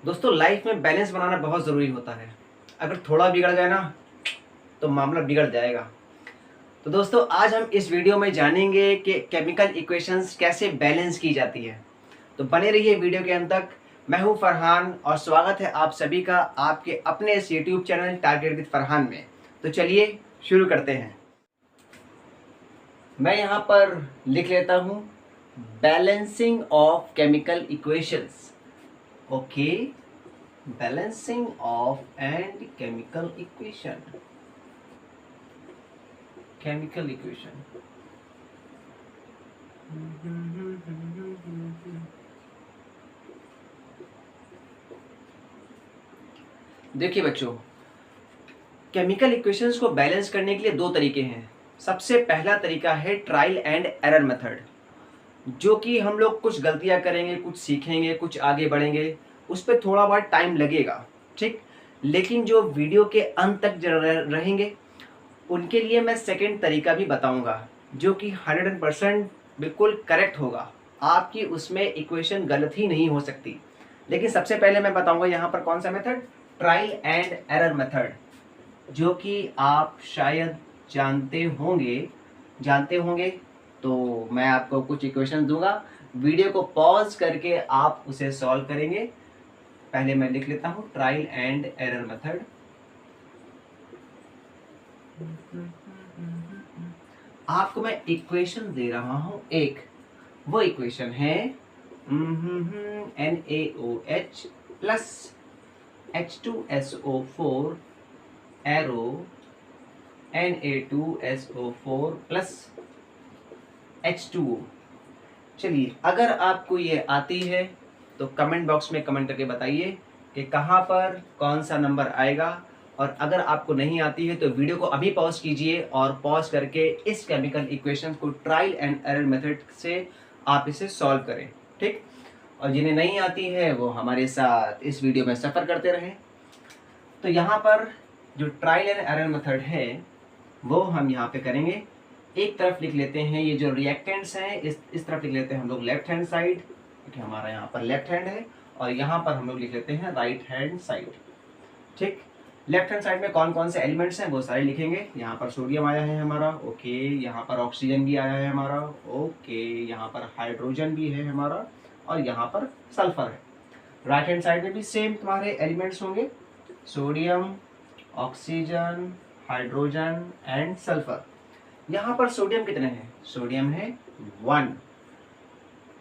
दोस्तों लाइफ में बैलेंस बनाना बहुत ज़रूरी होता है। अगर थोड़ा बिगड़ गया ना तो मामला बिगड़ जाएगा। तो दोस्तों आज हम इस वीडियो में जानेंगे कि केमिकल इक्वेशंस कैसे बैलेंस की जाती है। तो बने रहिए वीडियो के अंत तक। मैं हूं फरहान और स्वागत है आप सभी का आपके अपने इस YouTube channel target with Farhan में। तो चलिए शुरू करते हैं। मैं यहाँ पर लिख लेता हूँ balancing of chemical equations. Okay, balancing of and chemical equation. देखिए बच्चों, केमिकल इक्वेशंस को बैलेंस करने के लिए दो तरीके हैं। सबसे पहला तरीका है ट्रायल एंड एरर मेथड, जो कि हम लोग कुछ गलतियां करेंगे, कुछ सीखेंगे, कुछ आगे बढ़ेंगे, उस पर थोड़ा बहुत टाइम लगेगा, ठीक। लेकिन जो वीडियो के अंत तक रहेंगे उनके लिए मैं सेकंड तरीका भी बताऊंगा, जो कि 100% बिल्कुल करेक्ट होगा। आपकी उसमें इक्वेशन गलत ही नहीं हो सकती। लेकिन सबसे पहले मैं बताऊंगा यहाँ पर कौन सा method, trial and error method, जो कि आप शायद जानते होंगे। तो मैं आपको कुछ इक्वेशन दूंगा, वीडियो को पॉज करके आप उसे सॉल्व करेंगे। पहले मैं लिख लेता हूँ ट्रायल एंड एरर मेथड। आपको मैं इक्वेशन दे रहा हूं एक, वो इक्वेशन है NaOH plus H2SO4 arrow Na2SO4 plus H2O। चलिए, अगर आपको ये आती है तो कमेंट बॉक्स में कमेंट करके बताइए कि कहाँ पर कौन सा नंबर आएगा। और अगर आपको नहीं आती है तो वीडियो को अभी पॉज कीजिए और पॉज करके इस केमिकल इक्वेशन को ट्रायल एंड एरर मेथड से आप इसे सॉल्व करें, ठीक। और जिन्हें नहीं आती है वो हमारे साथ इस वीडियो में सफ़र करते रहें। तो यहाँ पर जो ट्रायल एंड एरर मेथड है वो हम यहाँ पे करेंगे। एक तरफ लिख लेते हैं ये जो रिएक्टेंट्स हैं, इस तरफ लिख लेते हैं हम लोग लेफ्ट हैंड साइड, क्योंकि हमारा यहाँ पर लेफ्ट हैंड है, और यहाँ पर हम लोग लिख लेते हैं राइट हैंड साइड, ठीक। लेफ्ट हैंड साइड में कौन कौन से एलिमेंट्स हैं वो सारे लिखेंगे। यहाँ पर सोडियम आया है हमारा, ओके। यहाँ पर ऑक्सीजन भी आया है हमारा, ओके। यहाँ पर हाइड्रोजन भी है हमारा, और यहाँ पर सल्फर है। राइट हैंड साइड में भी सेम तुम्हारे एलिमेंट्स होंगे, sodium, oxygen, hydrogen and sulphur. यहाँ पर सोडियम कितने हैं, सोडियम है 1।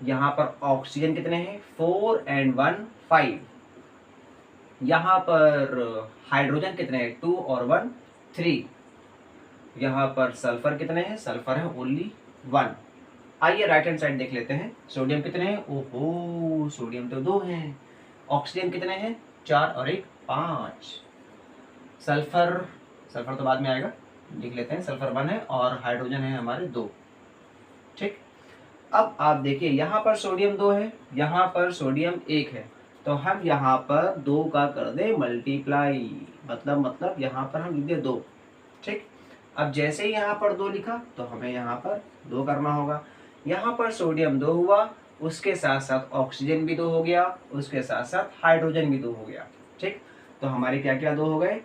यहाँ पर ऑक्सीजन कितने हैं, 4 and 1 5। यहाँ पर हाइड्रोजन कितने हैं, 2 और 1 3। यहाँ पर सल्फर कितने हैं, सल्फर है ओनली 1। आइए राइट हैंड साइड देख लेते हैं, सोडियम कितने हैं, ओहो सोडियम तो 2 हैं। ऑक्सीजन कितने हैं, 4 और 1 5। सल्फर तो बाद में आएगा, लिख लेते हैं, सल्फर 1 है, और हाइड्रोजन है हमारे 2, ठीक। अब आप देखिए यहाँ पर सोडियम 2 है, यहाँ पर सोडियम 1 है, तो हम यहाँ पर 2 का कर दें मल्टीप्लाई, मतलब यहाँ पर हम लिख दें 2, ठीक। अब जैसे ही यहाँ पर 2 लिखा तो हमें यहाँ पर 2 करना होगा। यहाँ पर सोडियम 2 हुआ, उसके साथ साथ ऑक्सीजन भी 2 हो गया, उसके साथ साथ हाइड्रोजन भी 2 हो गया, ठीक। तो हमारे क्या क्या 2 हो गए,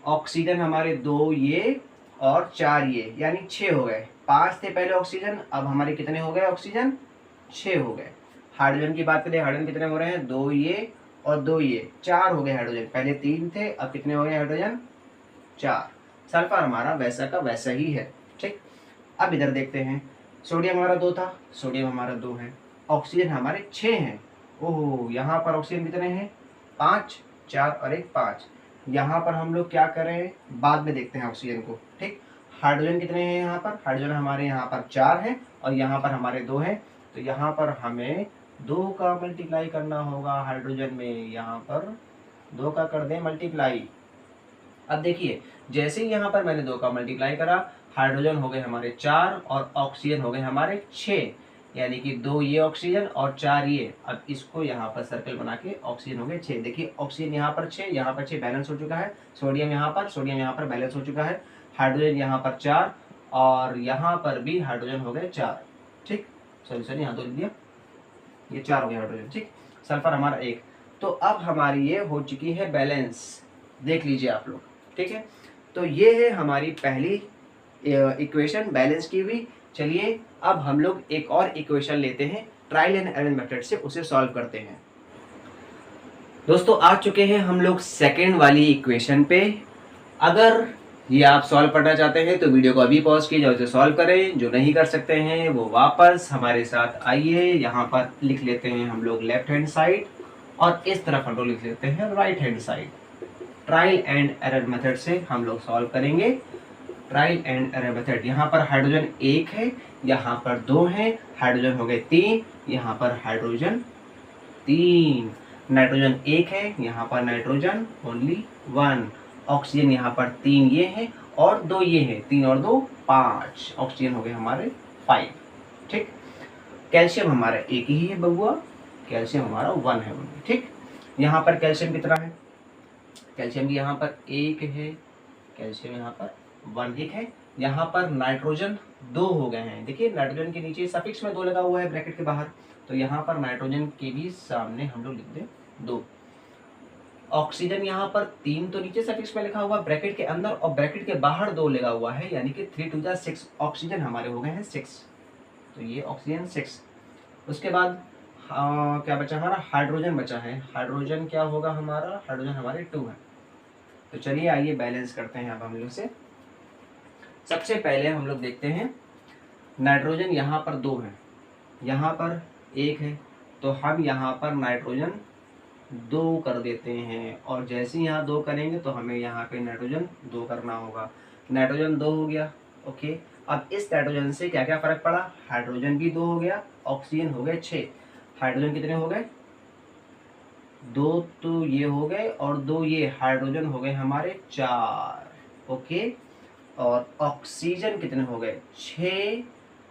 ऑक्सीजन हमारे 2 ये और 4 ये, यानी 6 हो गए। 5 थे पहले ऑक्सीजन, अब हमारे कितने हो गए ऑक्सीजन, 6 हो गए। हाइड्रोजन की बात करें, हाइड्रोजन कितने हो रहे हैं, 2 ये और 2 ये, 4 हो गए हाइड्रोजन। पहले 3 थे, अब कितने हो गए हाइड्रोजन, 4। सल्फर हमारा वैसा का वैसा ही है, ठीक। अब इधर देखते हैं, सोडियम हमारा 2 था, सोडियम हमारा 2 है, ऑक्सीजन हमारे 6 हैं। ओह, यहाँ पर ऑक्सीजन कितने हैं, 5, 4 और 1 5। यहाँ पर हम लोग क्या करें, बाद में देखते हैं ऑक्सीजन को, ठीक। हाइड्रोजन कितने हैं, यहाँ पर हाइड्रोजन हमारे यहाँ पर 4 हैं, और यहाँ पर हमारे 2 हैं। तो यहाँ पर हमें 2 का मल्टीप्लाई करना होगा हाइड्रोजन में, यहाँ पर 2 का कर दें मल्टीप्लाई। अब देखिए, जैसे ही यहाँ पर मैंने 2 का मल्टीप्लाई करा, हाइड्रोजन हो गए हमारे 4 और ऑक्सीजन हो गए हमारे 6, यानी कि 2 ये ऑक्सीजन और 4 ये। अब इसको यहाँ पर सर्कल बना के ऑक्सीजन हो गए 6। देखिए ऑक्सीजन यहाँ पर 6, यहाँ पर 6 बैलेंस हो चुका है। सोडियम यहाँ पर बैलेंस हो चुका है। हाइड्रोजन यहाँ पर 4 और यहाँ पर भी हाइड्रोजन हो गए 4, ठीक। सॉरी यहाँ तो लिख दिया, ये 4 हो गया हाइड्रोजन, ठीक। सल्फर हमारा 1। तो अब हमारी ये हो चुकी है बैलेंस, देख लीजिए आप लोग, ठीक है। तो ये है हमारी पहली इक्वेशन बैलेंस की हुई। चलिए अब हम लोग एक और इक्वेशन लेते हैं, ट्रायल एंड एरर मेथड से उसे सॉल्व करते हैं। दोस्तों आ चुके हैं हम लोग सेकेंड वाली इक्वेशन पे। अगर ये आप सॉल्व करना चाहते हैं तो वीडियो को अभी पॉज कीजिए और इसे सॉल्व करें। जो नहीं कर सकते हैं वो वापस हमारे साथ आइए, यहाँ पर लिख लेते हैं हम लोग लेफ्ट हैंड साइड और इस तरफ हम लोग लिख लेते हैं right hand side. Trial and error method से हम लोग सॉल्व करेंगे। ट्रायल एंड एरर मेथड, यहाँ पर हाइड्रोजन 1 है, यहाँ पर 2 है, हाइड्रोजन हो गए 3, यहाँ पर हाइड्रोजन 3, नाइट्रोजन 1 है, यहाँ पर नाइट्रोजन ओनली 1, ऑक्सीजन यहाँ पर 3 ये है और 2 ये है, 3 और 2 5, ऑक्सीजन हो गए हमारे 5, ठीक। कैल्शियम हमारा एक ही है बबुआ, कैल्शियम हमारा 1 है ओनली, ठीक। यहाँ पर कैल्शियम कितना है, कैल्शियम भी यहाँ पर 1 है, कैल्शियम यहाँ पर 1 है। यहाँ पर नाइट्रोजन 2 हो गए हैं, देखिए नाइट्रोजन के नीचे सफिक्स में 2 लगा हुआ है ब्रैकेट के बाहर, तो यहाँ पर नाइट्रोजन के भी सामने हम लोग लिख दें 2। ऑक्सीजन यहाँ पर 3 तो नीचे सफिक्स में लिखा हुआ ब्रैकेट के अंदर और ब्रैकेट के बाहर 2 लगा हुआ है, यानी कि 3 2 6, ऑक्सीजन हमारे हो गए हैं 6, तो ये ऑक्सीजन 6। उसके बाद क्या बचा हमारा, हाइड्रोजन बचा है, हाइड्रोजन क्या होगा हमारा, हाइड्रोजन हमारे 2 है। तो चलिए आइए बैलेंस करते हैं अब हम लोग से। सबसे पहले हम लोग देखते हैं नाइट्रोजन यहाँ पर 2 है, यहाँ पर 1 है, तो हम यहाँ पर नाइट्रोजन 2 कर देते हैं और जैसे ही यहाँ 2 करेंगे तो हमें यहाँ पे नाइट्रोजन 2 करना होगा। नाइट्रोजन 2 हो गया, ओके। अब इस नाइट्रोजन से क्या क्या फर्क पड़ा, हाइड्रोजन भी 2 हो गया, ऑक्सीजन हो गए 6, हाइड्रोजन कितने हो गए 2, तो ये हो गए और 2 ये, हाइड्रोजन हो गए हमारे 4, ओके। और ऑक्सीजन कितने हो गए 6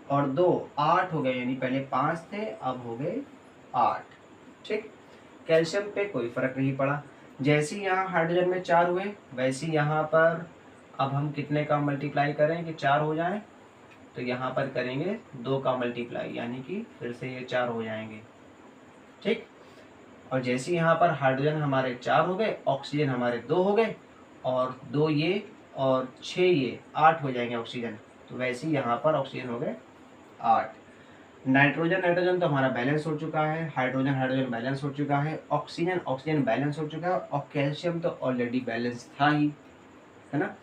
और 2 8 हो गए, यानी पहले 5 थे अब हो गए 8, ठीक। कैल्शियम पे कोई फर्क नहीं पड़ा, जैसे यहाँ हाइड्रोजन में 4 हुए वैसे यहाँ पर अब हम कितने का मल्टीप्लाई करें कि 4 हो जाए, तो यहाँ पर करेंगे 2 का मल्टीप्लाई, यानी कि फिर से ये 4 हो जाएंगे, ठीक। और जैसे यहाँ पर हाइड्रोजन हमारे 4 हो गए, ऑक्सीजन हमारे 2 हो गए और 2 ये और 6 ये 8 हो जाएंगे ऑक्सीजन, तो वैसे ही यहाँ पर ऑक्सीजन हो गए 8। नाइट्रोजन नाइट्रोजन तो हमारा बैलेंस हो चुका है, हाइड्रोजन हाइड्रोजन बैलेंस हो चुका है, ऑक्सीजन ऑक्सीजन बैलेंस हो चुका है और कैल्शियम तो ऑलरेडी बैलेंस था ही, है ना।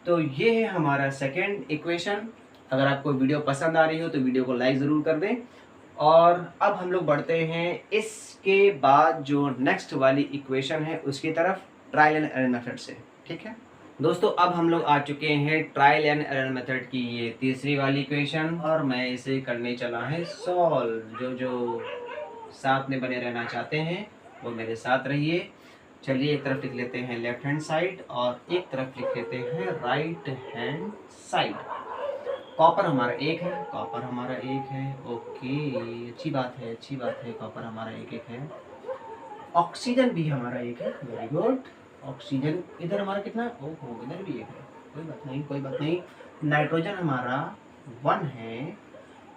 तो ये है हमारा सेकेंड इक्वेशन। अगर आपको वीडियो पसंद आ रही हो तो वीडियो को लाइक ज़रूर कर दें। और अब हम लोग बढ़ते हैं इसके बाद जो नेक्स्ट वाली इक्वेशन है उसकी तरफ, ट्रायल एंड एरर मेथड से, ठीक है दोस्तों। अब हम लोग आ चुके हैं ट्रायल एंड एरर मेथड की ये तीसरी वाली इक्वेशन और मैं इसे करने चला है सॉल्व। जो साथ में बने रहना चाहते हैं वो मेरे साथ रहिए। चलिए एक तरफ लिख लेते हैं लेफ्ट हैंड साइड और एक तरफ लिख लेते हैं राइट हैंड साइड। कॉपर हमारा 1 है, कॉपर हमारा 1 है, ओके अच्छी बात है, अच्छी बात है, कॉपर हमारा 1 है। ऑक्सीजन भी हमारा 1 है, वेरी गुड। ऑक्सीजन इधर हमारा कितना है, ओहो इधर भी 1 है, कोई बात नहीं कोई बात नहीं। नाइट्रोजन हमारा 1 है,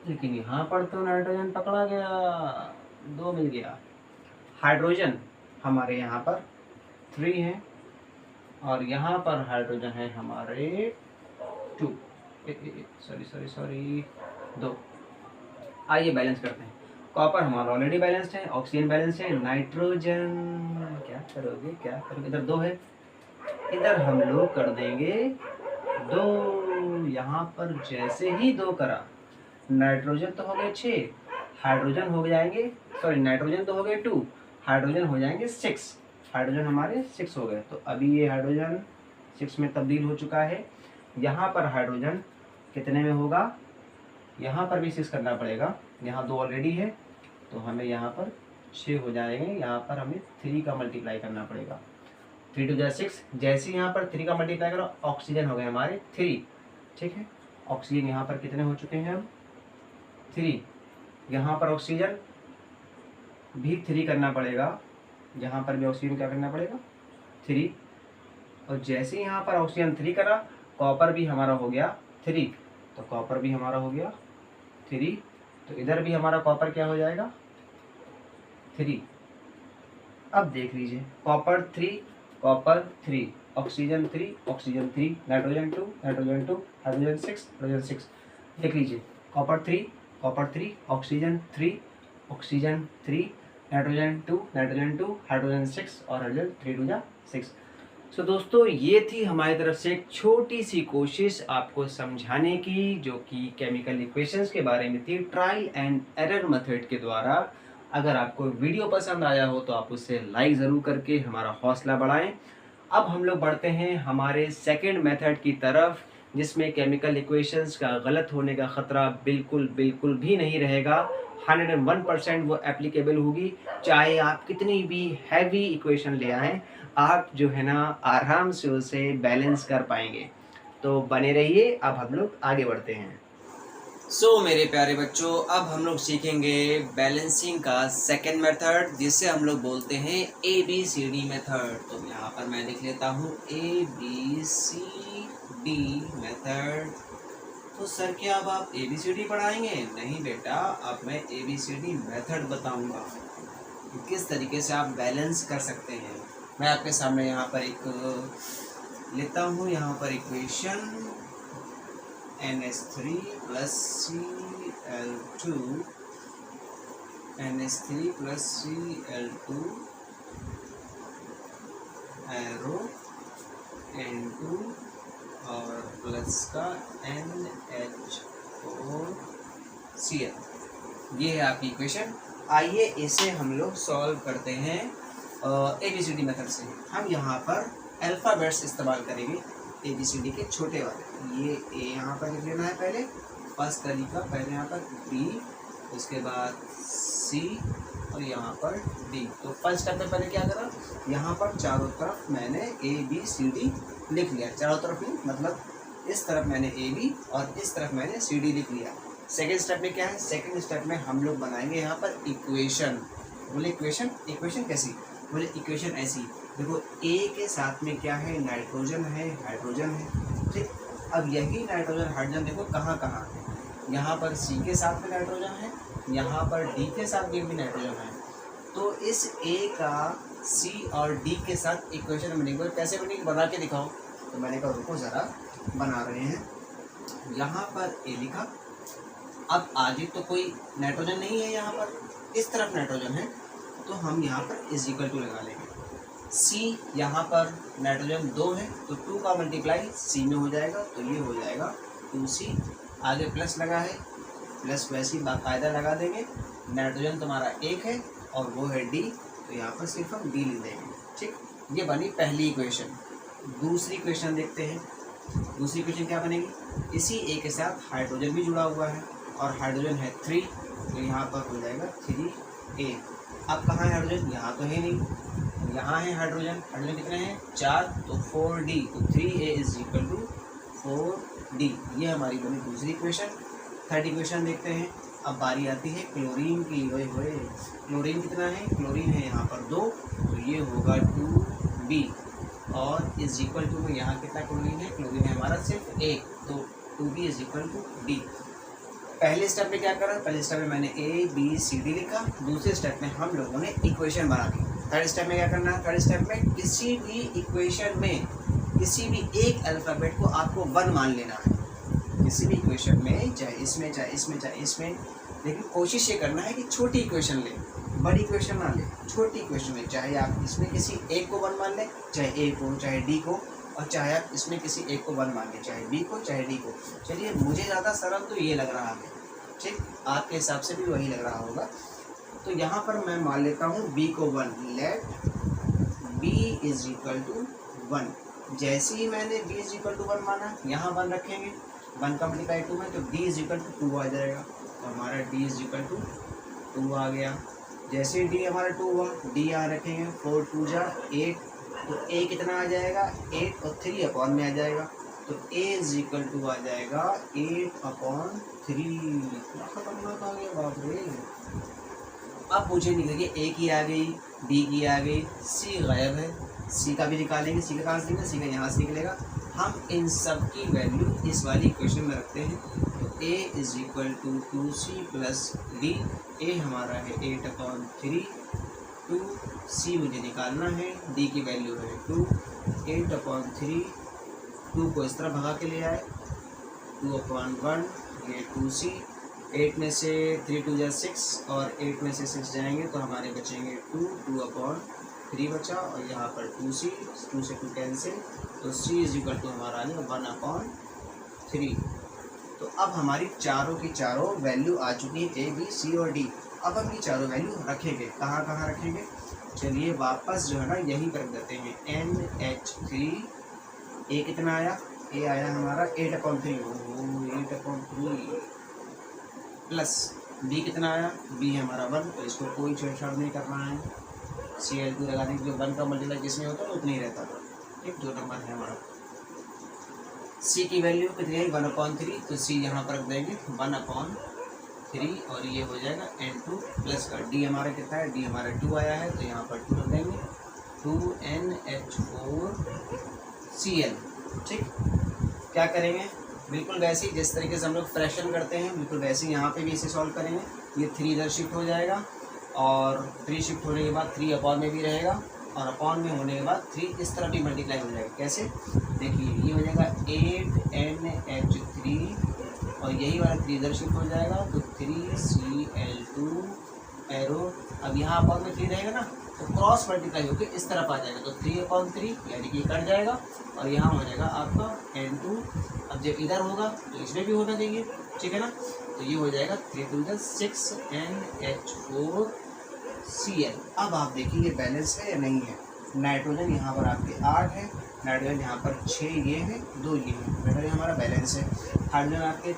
लेकिन यहाँ पर तो नाइट्रोजन पकड़ा गया, 2 मिल गया। हाइड्रोजन हमारे यहाँ पर 3 है और यहाँ पर हाइड्रोजन है हमारे 2, सॉरी 2। आइए बैलेंस करते हैं। कॉपर हमारा ऑलरेडी बैलेंस्ड है, ऑक्सीजन बैलेंस है, नाइट्रोजन क्या करोगे क्या करोगे, इधर 2 है, इधर हम लोग कर देंगे 2। यहाँ पर जैसे ही 2 करा, नाइट्रोजन तो हो गए 6, हाइड्रोजन हो जाएंगे, सॉरी नाइट्रोजन तो हो गए 2, हाइड्रोजन हो जाएंगे 6, हाइड्रोजन हमारे 6 हो गए। तो अभी ये हाइड्रोजन 6 में तब्दील हो चुका है। यहाँ पर हाइड्रोजन कितने में होगा, यहाँ पर भी 6 करना पड़ेगा, यहाँ 2 ऑलरेडी है तो हमें यहाँ पर 6 हो जाएंगे, यहाँ पर हमें 3 का मल्टीप्लाई करना पड़ेगा, 3 2 6। जैसे यहाँ पर 3 का मल्टीप्लाई करो, ऑक्सीजन हो गए हमारे 3, ठीक है। ऑक्सीजन यहाँ पर कितने हो चुके हैं हम 3, यहाँ पर ऑक्सीजन भी 3 करना पड़ेगा, यहाँ पर भी ऑक्सीजन क्या करना पड़ेगा 3। और जैसे यहाँ पर ऑक्सीजन 3 करा, कॉपर भी हमारा हो गया 3, तो कॉपर भी हमारा हो गया 3, तो इधर भी हमारा कॉपर क्या हो जाएगा 3, अब देख लीजिए, कॉपर 3, ऑक्सीजन 3, नाइट्रोजन 2, हाइड्रोजन 6, देख लीजिए, कॉपर 3, ऑक्सीजन 3, नाइट्रोजन 2, हाइड्रोजन 6 और हाइड्रोजन 3 2 जा 6। सो दोस्तों, ये थी हमारी तरफ से एक छोटी सी कोशिश आपको समझाने की, जो कि केमिकल इक्वेशंस के बारे में थी, ट्रायल एंड एरर मेथड के द्वारा। अगर आपको वीडियो पसंद आया हो तो आप उसे लाइक ज़रूर करके हमारा हौसला बढ़ाएं। अब हम लोग बढ़ते हैं हमारे सेकंड मेथड की तरफ, जिसमें केमिकल इक्वेशंस का गलत होने का ख़तरा बिल्कुल भी नहीं रहेगा। 101% वो एप्लीकेबल होगी, चाहे आप कितनी भी हैवी इक्वेशन ले आएँ, आप जो है ना आराम से उसे बैलेंस कर पाएंगे। तो बने रहिए, अब हम लोग आगे बढ़ते हैं। मेरे प्यारे बच्चों, अब हम लोग सीखेंगे बैलेंसिंग का सेकंड मेथड, जिसे हम लोग बोलते हैं ABCD मेथड। तो यहाँ पर मैं लिख लेता हूँ ABCD मेथड। तो सर क्या अब आप ABCD पढ़ाएंगे? नहीं बेटा, अब मैं ABCD मेथड बताऊंगा किस तरीके से आप बैलेंस कर सकते हैं। मैं आपके सामने यहाँ पर एक लेता हूँ, यहाँ पर equation NH3 plus Cl2, NH3 plus Cl2 arrow N2 और प्लस का NH4Cl। ये है आपकी इक्वेशन। आइए इसे हम लोग सॉल्व करते हैं ABCD मेथड से। हम यहाँ पर अल्फ़ाबेट्स इस्तेमाल करेंगे ABCD के छोटे वाले। ये A यहाँ पर लिख लेना है पहले, फर्स्ट तरीका, पहले यहाँ पर B, उसके बाद C और यहाँ पर D। तो फर्स्ट स्टेप में पहले क्या करा, यहाँ पर चारों तरफ मैंने ABCD लिख लिया। चारों तरफ नहीं, मतलब इस तरफ मैंने AB और इस तरफ मैंने CD लिख लिया। सेकेंड स्टेप में क्या है, सेकेंड स्टेप में हम लोग बनाएंगे यहाँ पर इक्वेशन। बोले इक्वेशन कैसी? बोले इक्वेशन ऐसी, देखो A के साथ में क्या है, नाइट्रोजन है, हाइड्रोजन है, ठीक। अब यही नाइट्रोजन हाइड्रोजन देखो कहाँ कहाँ है, यहाँ पर C के साथ में नाइट्रोजन है, यहाँ पर D के साथ भी नाइट्रोजन है। तो इस A का C और D के साथ इक्वेशन बनेगी। कैसे बनेगी, बना के दिखाओ। तो मैंने कहा रुको ज़रा, बना रहे हैं। यहाँ पर A लिखा, अब आगे तो कोई नाइट्रोजन नहीं है, यहाँ पर इस तरफ नाइट्रोजन है, तो हम यहाँ पर इज इक्वल टू लगा लेंगे। C यहाँ पर नाइट्रोजन 2 है, तो 2 का मल्टीप्लाई C में हो जाएगा, तो ये हो जाएगा 2C। आगे प्लस लगा है, प्लस वैसे ही बाकायदा लगा देंगे। नाइट्रोजन तुम्हारा 1 है और वो है D, तो यहाँ पर सिर्फ हम D लिख देंगे, ठीक। ये बनी पहली इक्वेशन। दूसरी इक्वेशन देखते हैं। दूसरी इक्वेशन क्या बनेगी, इसी A के साथ हाइड्रोजन भी जुड़ा हुआ है और हाइड्रोजन है 3, तो यहाँ पर हो जाएगा 3A। अब कहाँ है हाइड्रोजन, यहाँ तो है नहीं, यहाँ है हाइड्रोजन। हाइड्रोजन कितने हैं, 4, तो 4D, तो 3A is equal to 4D। ये हमारी बनी दूसरी इक्वेशन। थर्ड इक्वेशन देखते हैं। अब बारी आती है क्लोरीन की। वही क्लोरीन कितना है, क्लोरीन है यहाँ पर 2, तो ये होगा 2B और इज इक्वल टू में यहाँ कितना क्लोरीन है, क्लोरीन है हमारा सिर्फ 1, तो 2B is equal to D। पहले स्टेप में क्या करा, पहले स्टेप में मैंने ABCD लिखा, दूसरे स्टेप में हम लोगों ने इक्वेशन बना दी। थर्ड स्टेप में क्या करना है, थर्ड स्टेप में किसी भी इक्वेशन में किसी भी एक अल्फ़ाबेट को आपको 1 मान लेना है। किसी भी इक्वेशन में, चाहे इसमें चाहे इसमें चाहे इसमें, लेकिन कोशिश ये करना है कि छोटी इक्वेशन ले, बड़ी इक्वेशन ना ले, छोटी इक्वेशन ले। चाहे आप इसमें किसी एक को 1 मान लें, चाहे A को, चाहे D को, और चाहे आप इसमें किसी एक को 1 मान लें, चाहे B को, चाहे D को। चलिए, मुझे ज़्यादा सरल तो ये लग रहा है, ठीक, आपके हिसाब से भी वही लग रहा होगा। तो यहाँ पर मैं मान लेता हूँ B को 1, let B is equal to 1। जैसे ही मैंने B इज इक्वल टू 1 माना, यहाँ 1 रखेंगे, 1 का मल्टीप्लाई 2 में, तो D इज इक्वल टू 2 आ जाएगा, तो हमारा D इज इक्वल टू 2 आ गया। जैसे D हमारा 2 हुआ, D यहाँ रखेंगे, 4 2 जा 8, तो A कितना आ जाएगा, 8 और 3 अपॉन में आ जाएगा, तो A इज इक्वल टू आ जाएगा 8/3। खतरनाक आ गया, बाप रे। अब मुझे निकलेगी A की आ गई, B की आ गई, C गायब है, C का भी निकालेंगे। C का कहाँ से निकलेगा, C का यहाँ से निकलेगा। हम इन सब की वैल्यू इस वाली इक्वेशन में रखते हैं, तो A is equal to 2C plus D। A हमारा है 8/3 2, सी मुझे निकालना है, डी की वैल्यू है 2, 8/3, 2 को इस तरह भगा के ले आए, 2/1, ये 2c, 8 में से 3 2 जा 6 और 8 में से 6 जाएंगे तो हमारे बचेंगे 2, 2/3 बचा और यहाँ पर 2c, 2 से 2 कैंसिल, तो c इज इक्वल टू हमारा आ गया 1/3। तो अब हमारी चारों की चारों वैल्यू आ चुकी है, ए बी सी और डी। अब हम ये चारों वैल्यू रखेंगे, कहाँ कहाँ रखेंगे, चलिए वापस जो है ना यहीं पर देते हैं, NH3, ए कितना आया, ए आया हमारा 8/3, 8/3 प्लस बी कितना आया, बी हमारा 1, तो इसको कोई छेड़छाड़ नहीं करना है, Cl2 लगा देंगे, जो 1 का मल्टीप्लाई जिसमें होता है उतना ही रहता था, ठीक, जो नंबर है हमारा। सी की वैल्यू कितनी है 1/3, तो सी यहाँ पर रख देंगे 1/3 और ये हो जाएगा N2 प्लस का डी हमारा कितना है, डी हमारा 2 आया है तो यहाँ पर 2 रख देंगे, 2NH4Cl। ठीक, क्या करेंगे, बिल्कुल वैसे ही जिस तरीके से हम लोग फ्रैक्शन करते हैं बिल्कुल वैसे ही यहाँ पे भी इसे सॉल्व करेंगे। ये 3 इधर शिफ्ट हो जाएगा और 3 शिफ्ट होने के बाद 3 अपॉन में भी रहेगा और अपॉन में होने के बाद 3 इस तरह भी मल्टीप्लाई हो जाएगा। कैसे, देखिए ये हो जाएगा 8NH3 और यही वाला 3 इधर शिफ्ट हो जाएगा तो 3Cl2 एरो, अब यहाँ अपॉन में 3 रहेगा ना तो क्रॉस मल्टीप्लाई होकर इस तरफ आ जाएगा तो 3/3 यानी कि कट जाएगा और यहाँ हो जाएगा आपका N2। अब जब इधर होगा तो इसमें भी होना चाहिए, ठीक है ना, तो ये हो जाएगा 3 2 6NH4Cl। अब आप देखिए ये बैलेंस है या नहीं है, नाइट्रोजन यहाँ पर आपके 8 है, नाइट्रोजन यहाँ पर 6 ये है, 2 ये है, नाइट्रोजन हमारा बैलेंस है। हाइड्रोजन आपके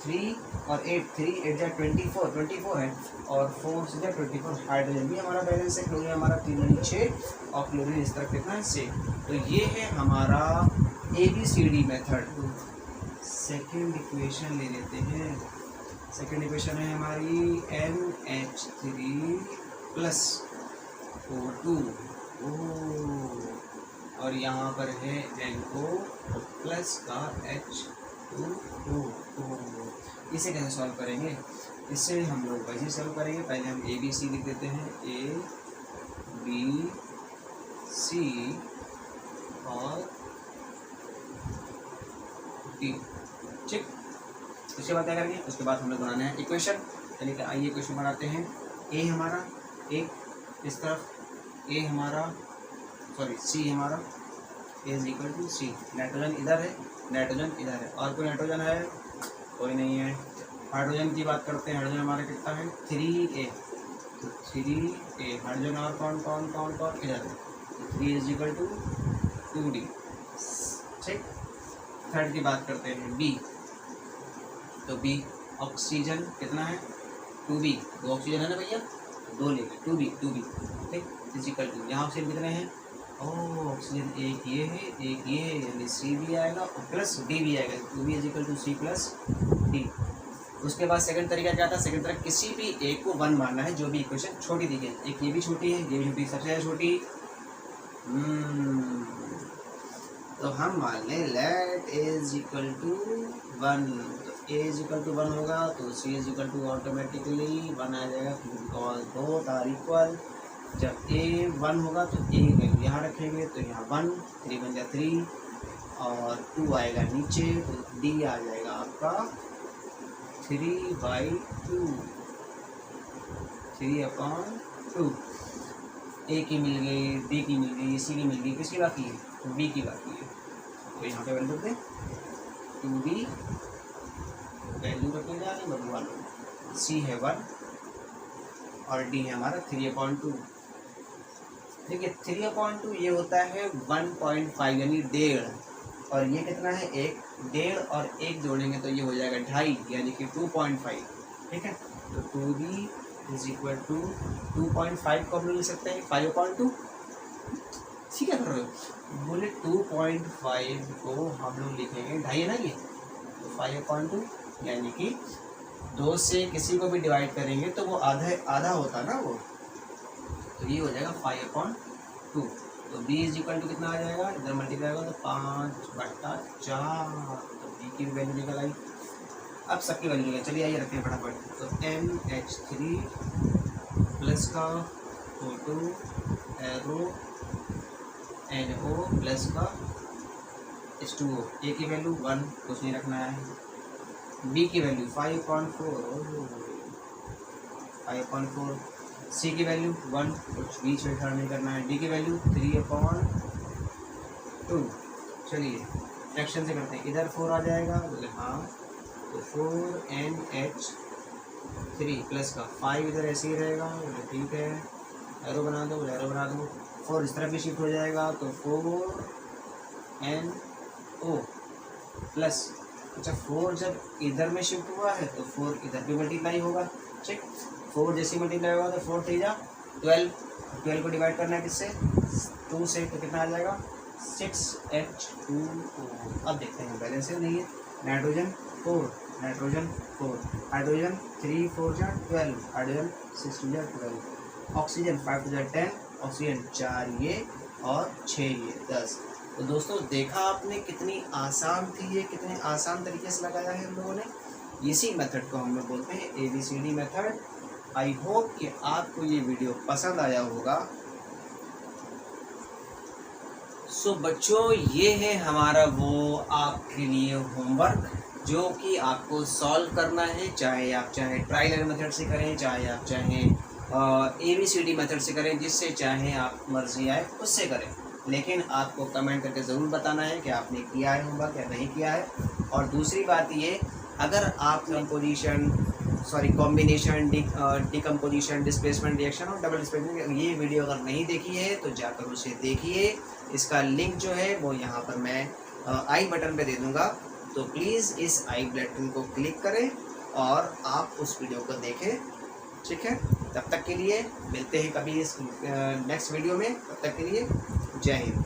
3 और 8, 3 8 जा 24 है और 4 से जा 24, हाइड्रोजन भी हमारा बैलेंस है, क्लोरीन हमारा 3 6 और क्लोरीन इस तरह कितना है 6। तो ये है हमारा ABCD मेथड। सेकेंड इक्वेशन ले लेते हैं, सेकेंड इक्वेशन है हमारी NH3 प्लस O2 और यहाँ पर है NO प्लस का H2O। इसे कैसे सॉल्व करेंगे, इसे हम लोग वैसे सॉल्व करेंगे, पहले हम ABC लिख देते हैं, ABC और D, ठीक। उसके बाद क्या करेंगे, उसके बाद हम लोग बनाना है इक्वेशन, यानी कि आइए इक्वेशन बनाते हैं। ए हमारा एक इस तरफ, ए हमारा सॉरी सी हमारा A is equal to C, nitrogen इधर है, नाइट्रोजन इधर है, और कोई नाइट्रोजन है, कोई नहीं है। हाइड्रोजन की बात करते हैं, हाइड्रोजन हमारा कितना है 3A, तो 3A हाइड्रोजन और कौन कौन कौन कौन इधर है, तो 3 इज इक्वल टू 2D, ठीक। थर्ड की बात करते हैं B, तो B ऑक्सीजन कितना है 2B, 2 ऑक्सीजन है ना भैया, 2 लेंगे 2B, ठीक, इजिकल टू यहाँ ऑक्सीजन कितने हैं, ऑक्सीजन एक ये है एक ये है, यानी C भी आएगा और प्लस D भी आएगा, 2B is equal to C plus D। उसके बाद सेकंड तरीका क्या था, सेकंड तरीका किसी भी एक को 1 मानना है, जो भी इक्वेशन छोटी दी गई, एक ये भी छोटी है ये भी छोटी, सबसे ज़्यादा छोटी, तो हम मान लें लेट इज इक्वल टू 1, तो ए इज इक्वल टू 1 होगा तो सी इज इक्वल टू ऑटोमेटिकली 1 आ जाएगा, बिकॉज बोथ आर इक्वल। जब ए 1 होगा तो ए वैल्यू यहाँ रखेंगे तो यहाँ 1, 3 बन जाए 3 और 2 आएगा नीचे तो डी आ जाएगा आपका 3/2, 3/2। ए की मिल गई, डी की मिल गई, सी की मिल गई, किसकी बाकी है, बी की बाकी है, तो यहाँ पे वैल्यू दें 2B, वैल्यू रखने जा रहे हैं 1, सी है 1 और डी है हमारा 3/2। देखिए 3/2 ये होता है 1.5 यानी 1.5 और ये कितना है 1, 1.5 और 1 जोड़ेंगे तो ये हो जाएगा 2.5 यानी कि 2.5, ठीक है। तो 2B इज इक्वल टू 2.5 को हम लोग लिख सकते हैं 5/2, ठीक है। बोले 2.5 को हम लोग लिखेंगे 2.5 ना ये, तो 5/2 यानी कि 2 से किसी को भी डिवाइड करेंगे तो वो आधा होता ना वो, तो ये हो जाएगा 5/2। तो B इज इक्वल टू कितना आ जाएगा, इधर मल्टीप्लाई होगा तो 5/4, तो B की भी वैल्यू निकल आई। अब सबकी वैल्यू निकल, चलिए आइए रखते हैं फटाफट, तो NH3 प्लस का O2 एरो NO प्लस का H2O। ए की वैल्यू 1, कुछ नहीं रखना है। बी की वैल्यू 5.4, सी की वैल्यू 1, कुछ बीच में खड़ा नहीं करना है। डी की वैल्यू 3/2। चलिए फ्रैक्शन से करते हैं। इधर 4 आ जाएगा, बोले हाँ, तो 4NH3 प्लस का 5 इधर ऐसे ही रहेगा, बोले ठीक है। एरो बना दो, एरो बना दो। 4 इस तरफ भी शिफ्ट हो जाएगा, तो 4NO प्लस, अच्छा 4 जब इधर में शिफ्ट हुआ है तो 4 इधर भी मल्टीप्लाई होगा। ठीक, 4 जैसे मल्टीप्लाई होगा तो 4 3 जा 12, 12 को डिवाइड करना है किससे, 2 से, तो कितना आ जाएगा 6H2O। अब देखते हैं बैलेंस है नहीं है। नाइट्रोजन 4, नाइट्रोजन 4, हाइड्रोजन 3 4 जा 12, हाइड्रोजन 6 2 जा 12, ऑक्सीजन 5 2 जा 10, ऑक्सीजन 4 ये और 6 ये 10। तो दोस्तों देखा आपने कितनी आसान थी ये, कितने आसान तरीके से लगाया है हम लोगों ने। इसी मेथड को हम लोग बोलते हैं ABCD मेथड। आई होप कि आपको ये वीडियो पसंद आया होगा। सो बच्चों, ये है हमारा वो आपके लिए होमवर्क जो कि आपको सॉल्व करना है, चाहे आप ट्रायल एंड मेथड से करें, चाहे आप ABCD मेथड से करें, जिससे चाहे आप मर्जी आए उससे करें। लेकिन आपको कमेंट करके ज़रूर बताना है कि आपने किया है होमवर्क या नहीं किया है। और दूसरी बात ये, अगर आपने कॉम्बिनेशन, डिकम्पोजिशन, डिस्प्लेसमेंट रिएक्शन और डबल डिस्प्लेसमेंट ये वीडियो अगर नहीं देखी है तो जाकर उसे देखिए। इसका लिंक जो है वो यहाँ पर मैं आई बटन पे दे दूँगा, तो प्लीज़ इस आई बटन को क्लिक करें और आप उस वीडियो को देखें। ठीक है, तब तक के लिए मिलते हैं कभी इस नेक्स्ट वीडियो में। तब तक के लिए जय हिंद।